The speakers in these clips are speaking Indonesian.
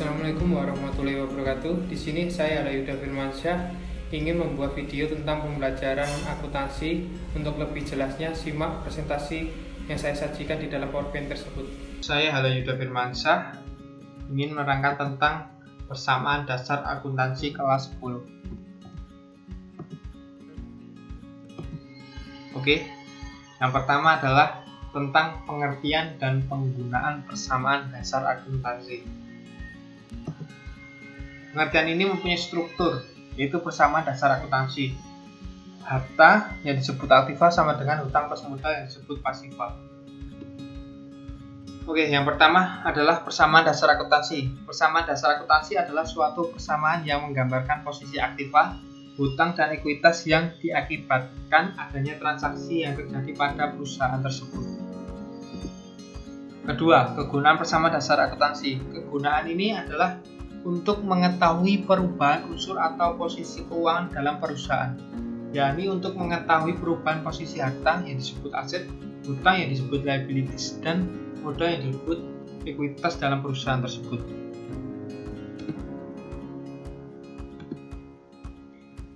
Assalamualaikum warahmatullahi wabarakatuh. Di sini saya Yuda Firmansyah ingin membuat video tentang pembelajaran akuntansi. Untuk lebih jelasnya simak presentasi yang saya sajikan di dalam PowerPoint tersebut. Saya Yuda Firmansyah ingin menerangkan tentang persamaan dasar akuntansi kelas 10. Oke. Yang pertama adalah tentang pengertian dan penggunaan persamaan dasar akuntansi. Pengertian ini mempunyai struktur, yaitu persamaan dasar akuntansi. Harta yang disebut aktiva sama dengan hutang plus modal yang disebut pasiva. Oke, yang pertama adalah persamaan dasar akuntansi. Persamaan dasar akuntansi adalah suatu persamaan yang menggambarkan posisi aktiva, hutang, dan ekuitas yang diakibatkan adanya transaksi yang terjadi pada perusahaan tersebut. Kedua, kegunaan persamaan dasar akuntansi. Kegunaan ini adalah untuk mengetahui perubahan unsur atau posisi keuangan dalam perusahaan, yakni untuk mengetahui perubahan posisi harta yang disebut aset, hutang yang disebut liabilities, dan modal yang disebut ekuitas dalam perusahaan tersebut.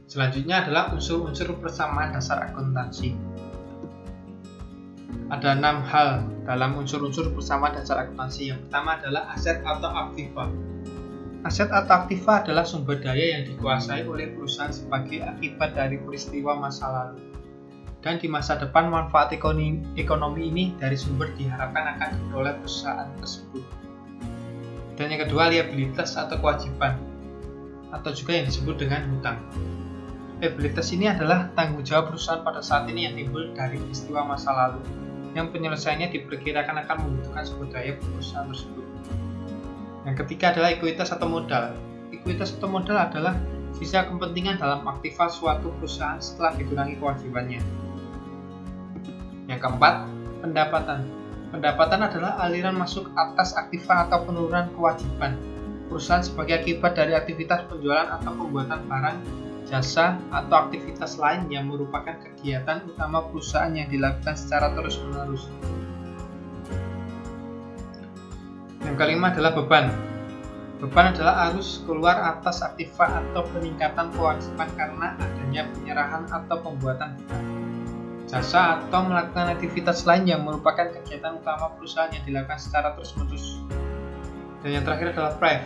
Selanjutnya adalah unsur-unsur persamaan dasar akuntansi. Ada 6 hal dalam unsur-unsur persamaan dasar akuntansi. Yang pertama adalah aset atau aktiva. Aset atau aktiva adalah sumber daya yang dikuasai oleh perusahaan sebagai akibat dari peristiwa masa lalu. Dan di masa depan manfaat ekonomi ini dari sumber diharapkan akan diperoleh perusahaan tersebut. Dan yang kedua, liabilitas atau kewajiban, atau juga yang disebut dengan hutang. Liabilitas ini adalah tanggung jawab perusahaan pada saat ini yang timbul dari peristiwa masa lalu, yang penyelesaiannya diperkirakan akan membutuhkan sumber daya perusahaan tersebut. Yang ketiga adalah ekuitas atau modal. Ekuitas atau modal adalah sisa kepentingan dalam aktiva suatu perusahaan setelah dikurangi kewajibannya. Yang keempat, pendapatan. Pendapatan adalah aliran masuk atas aktiva atau penurunan kewajiban perusahaan sebagai akibat dari aktivitas penjualan atau pembuatan barang, jasa, atau aktivitas lain yang merupakan kegiatan utama perusahaan yang dilakukan secara terus-menerus. Yang kelima adalah beban. Beban adalah arus keluar atas aktiva atau peningkatan kewajiban karena adanya penyerahan atau pembuatan hutang, jasa, atau melakukan aktivitas lain yang merupakan kegiatan utama perusahaan yang dilakukan secara terus-menerus. Dan yang terakhir adalah pref.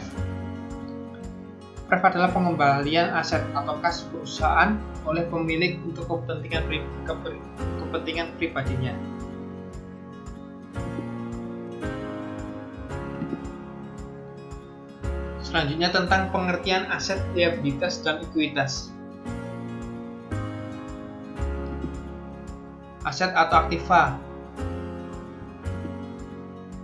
Pref adalah pengembalian aset atau kas perusahaan oleh pemilik untuk kepentingan pribadinya. Selanjutnya tentang pengertian aset, liabilitas, dan ekuitas. Aset atau aktiva.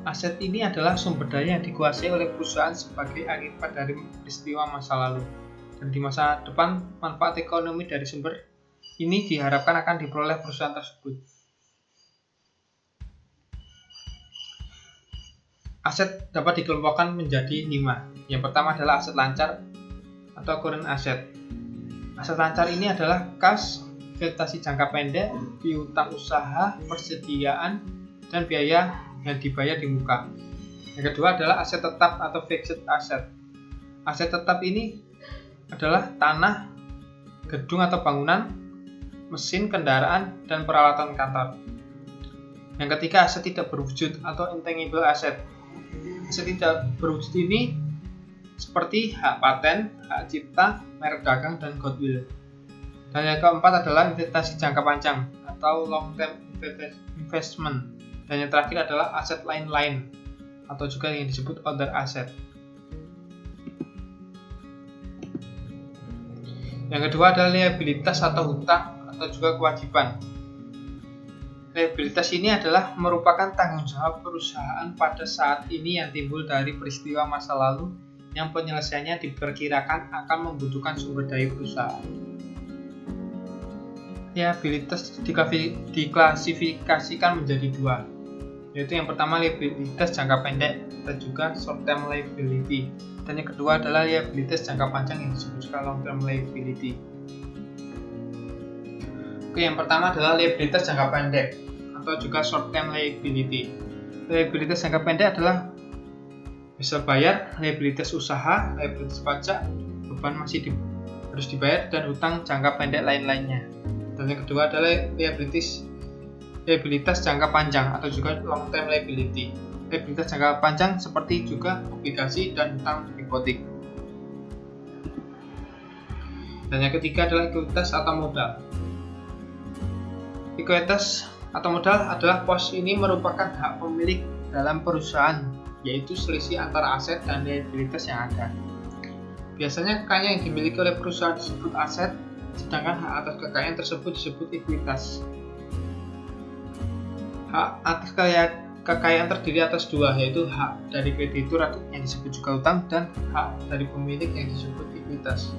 Aset ini adalah sumber daya yang dikuasai oleh perusahaan sebagai akibat dari peristiwa masa lalu. Dan di masa depan, manfaat ekonomi dari sumber ini diharapkan akan diperoleh perusahaan tersebut. Aset dapat dikelompokkan menjadi 5. Yang pertama adalah aset lancar atau current asset. Aset lancar ini adalah kas, investasi jangka pendek, piutang usaha, persediaan, dan biaya yang dibayar di muka. Yang kedua adalah aset tetap atau fixed asset. Aset tetap ini adalah tanah, gedung atau bangunan, mesin, kendaraan, dan peralatan kantor. Yang ketiga, aset tidak berwujud atau intangible asset. Aset tidak berwujud ini seperti hak paten, hak cipta, merek dagang, dan goodwill. Dan yang keempat adalah investasi jangka panjang atau long term investment. Dan yang terakhir adalah aset lain-lain atau juga yang disebut other asset. Yang kedua adalah liabilitas atau hutang atau juga kewajiban. Liabilitas ini adalah merupakan tanggung jawab perusahaan pada saat ini yang timbul dari peristiwa masa lalu yang penyelesaiannya diperkirakan akan membutuhkan sumber daya perusahaan. Liabilitas diklasifikasikan menjadi 2, yaitu yang pertama liabilitas jangka pendek dan juga short term liability, dan yang kedua adalah liabilitas jangka panjang yang disebut long term liability. Oke, yang pertama adalah liabilitas jangka pendek atau juga short term liability. Liabilitas jangka pendek adalah bisa bayar, liabilitas usaha, liabilitas pajak, beban masih harus dibayar, dan hutang jangka pendek lain-lainnya. Dan yang kedua adalah liabilitas jangka panjang atau juga long term liability. Liabilitas jangka panjang seperti juga obligasi dan hutang hipotek. Dan yang ketiga adalah ekuitas atau modal. Ekuitas atau modal adalah pos ini merupakan hak pemilik dalam perusahaan, yaitu selisih antara aset dan liabilitas yang ada. Biasanya kekayaan yang dimiliki oleh perusahaan disebut aset, sedangkan hak atas kekayaan tersebut disebut ekuitas. Hak atas kekayaan terdiri atas dua, yaitu hak dari kreditur yang disebut juga hutang dan hak dari pemilik yang disebut ekuitas.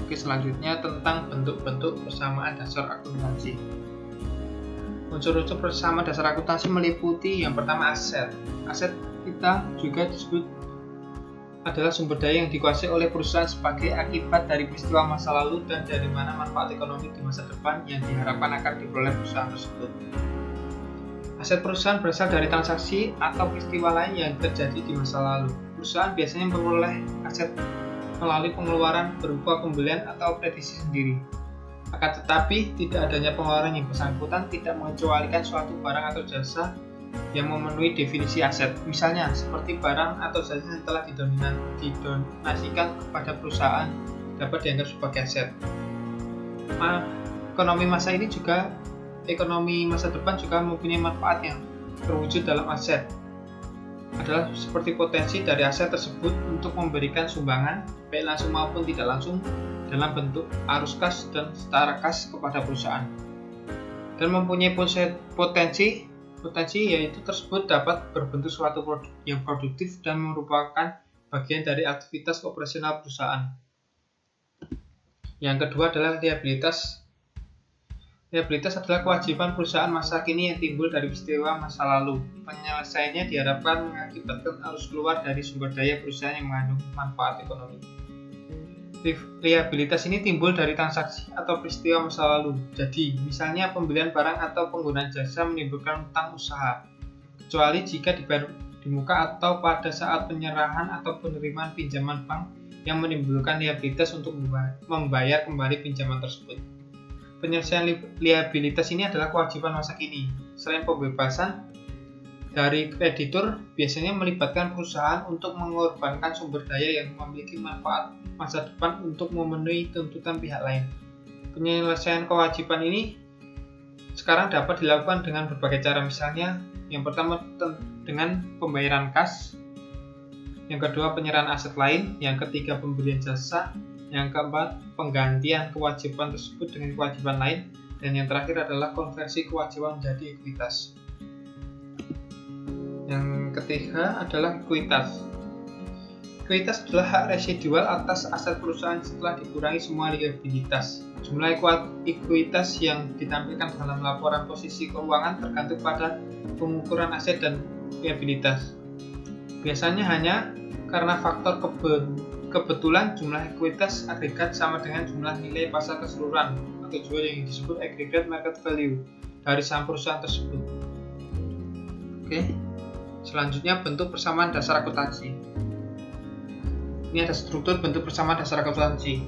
Oke, selanjutnya tentang bentuk-bentuk persamaan dasar akuntansi. Unsur-unsur persamaan dasar akuntansi meliputi yang pertama aset. Aset kita juga disebut adalah sumber daya yang dikuasai oleh perusahaan sebagai akibat dari peristiwa masa lalu dan dari mana manfaat ekonomi di masa depan yang diharapkan akan diperoleh perusahaan tersebut. Aset perusahaan berasal dari transaksi atau peristiwa lain yang terjadi di masa lalu. Perusahaan biasanya memperoleh aset melalui pengeluaran berupa pembelian atau prediksi sendiri. Akan tetapi, tidak adanya pengeluaran yang bersangkutan tidak mengecualikan suatu barang atau jasa yang memenuhi definisi aset, misalnya seperti barang atau jasa yang telah didonasikan kepada perusahaan dapat dianggap sebagai aset. Ekonomi masa depan juga mempunyai manfaat yang terwujud dalam aset, adalah seperti potensi dari aset tersebut untuk memberikan sumbangan, baik langsung maupun tidak langsung, dalam bentuk arus kas dan setara kas kepada perusahaan, dan mempunyai potensi yaitu tersebut dapat berbentuk suatu produk yang produktif dan merupakan bagian dari aktivitas operasional perusahaan. Yang kedua adalah liabilitas. Liabilitas adalah kewajiban perusahaan masa kini yang timbul dari peristiwa masa lalu. Penyelesaiannya diharapkan mengakibatkan arus keluar dari sumber daya perusahaan yang mengandung manfaat ekonomi. Liabilitas ini timbul dari transaksi atau peristiwa masa lalu. Jadi, misalnya pembelian barang atau penggunaan jasa menimbulkan hutang usaha, kecuali jika dibayar di muka atau pada saat penyerahan atau penerimaan pinjaman bank yang menimbulkan liabilitas untuk membayar kembali pinjaman tersebut. Penyelesaian liabilitas ini adalah kewajiban masa kini. Selain pembebasan dari kreditur, biasanya melibatkan perusahaan untuk mengorbankan sumber daya yang memiliki manfaat masa depan untuk memenuhi tuntutan pihak lain. Penyelesaian kewajiban ini sekarang dapat dilakukan dengan berbagai cara, misalnya yang pertama dengan pembayaran kas, yang kedua penyerahan aset lain, yang ketiga pemberian jasa, yang keempat penggantian kewajiban tersebut dengan kewajiban lain, dan yang terakhir adalah konversi kewajiban menjadi ekuitas. Yang ketiga adalah ekuitas. Ekuitas adalah hak residual atas aset perusahaan setelah dikurangi semua liabilitas. Jumlah ekuitas yang ditampilkan dalam laporan posisi keuangan tergantung pada pengukuran aset dan liabilitas. Biasanya hanya karena faktor kebetulan jumlah ekuitas agregat sama dengan jumlah nilai pasar keseluruhan atau jual yang disebut aggregate market value dari saham perusahaan tersebut. Oke. Selanjutnya bentuk persamaan dasar akuntansi. Ini ada struktur bentuk persamaan dasar akuntansi.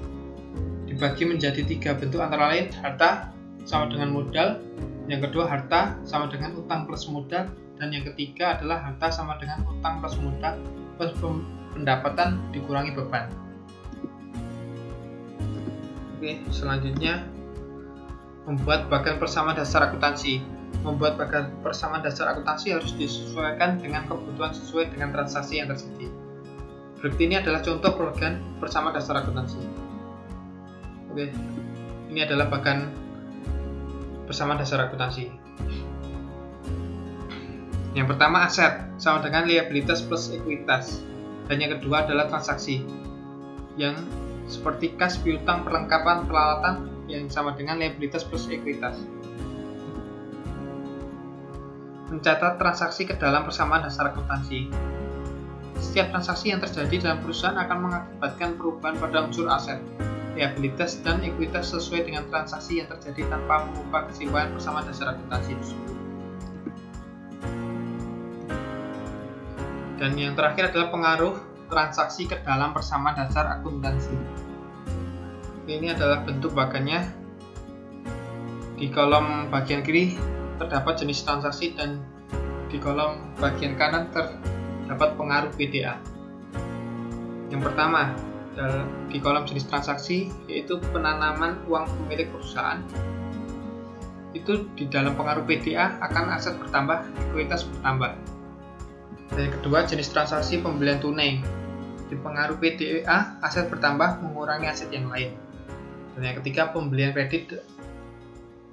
Dibagi menjadi 3 bentuk, antara lain harta sama dengan modal, yang kedua harta sama dengan utang plus modal, dan yang ketiga adalah harta sama dengan utang plus modal plus pendapatan dikurangi beban. Oke, selanjutnya membuat bagan persamaan dasar akuntansi. Membuat bagan persamaan dasar akuntansi harus disesuaikan dengan kebutuhan sesuai dengan transaksi yang terjadi. Berikut ini adalah contoh bagan persamaan dasar akuntansi. Oke, ini adalah bagan persamaan dasar akuntansi. Yang pertama aset sama dengan liabilitas plus ekuitas, dan yang kedua adalah transaksi yang seperti kas, piutang, perlengkapan, peralatan yang sama dengan liabilitas plus ekuitas. Mencatat transaksi ke dalam persamaan dasar akuntansi. Setiap transaksi yang terjadi dalam perusahaan akan mengakibatkan perubahan pada unsur aset, liabilitas, dan ekuitas sesuai dengan transaksi yang terjadi tanpa mengubah kesimpulan persamaan dasar akuntansi tersebut. Dan yang terakhir adalah pengaruh transaksi ke dalam persamaan dasar akuntansi. Ini adalah bentuk bagannya. Di kolom bagian kiri terdapat jenis transaksi dan di kolom bagian kanan terdapat pengaruh PDA. Yang pertama, di kolom jenis transaksi yaitu penanaman uang pemilik perusahaan. Itu di dalam pengaruh PDA akan aset bertambah, likuiditas bertambah. Dan yang kedua, jenis transaksi pembelian tunai. Di pengaruh PDA aset bertambah mengurangi aset yang lain. Dan yang ketiga, pembelian kredit.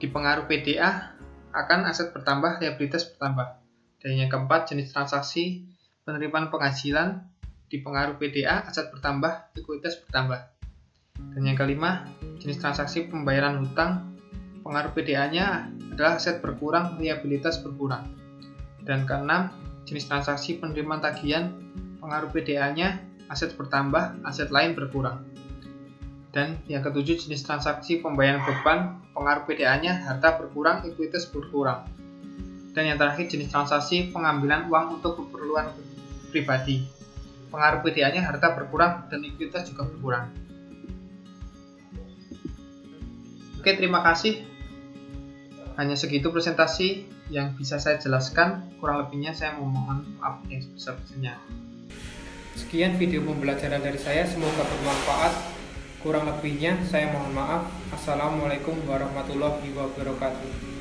Di pengaruh PDA akan aset bertambah, liabilitas bertambah. Dan yang keempat, jenis transaksi penerimaan penghasilan. Di pengaruh PDA aset bertambah, likuiditas bertambah. Dan yang kelima, jenis transaksi pembayaran hutang. Pengaruh PDA-nya adalah aset berkurang, liabilitas berkurang. Dan keenam, jenis transaksi penerimaan tagihan. Pengaruh PDA-nya aset bertambah, aset lain berkurang. Dan yang ketujuh, jenis transaksi pembayaran beban. Pengaruh PDA-nya harta berkurang, likuiditas berkurang. Dan yang terakhir, jenis transaksi pengambilan uang untuk keperluan pribadi. Pengaruh PDA-nya harta berkurang dan likuiditas juga berkurang. Oke, terima kasih. Hanya segitu presentasi yang bisa saya jelaskan. Kurang lebihnya saya memohon maaf yang sebesar-besarnya. Sekian video pembelajaran dari saya, semoga bermanfaat. Kurang lebihnya saya mohon maaf. Assalamualaikum warahmatullahi wabarakatuh.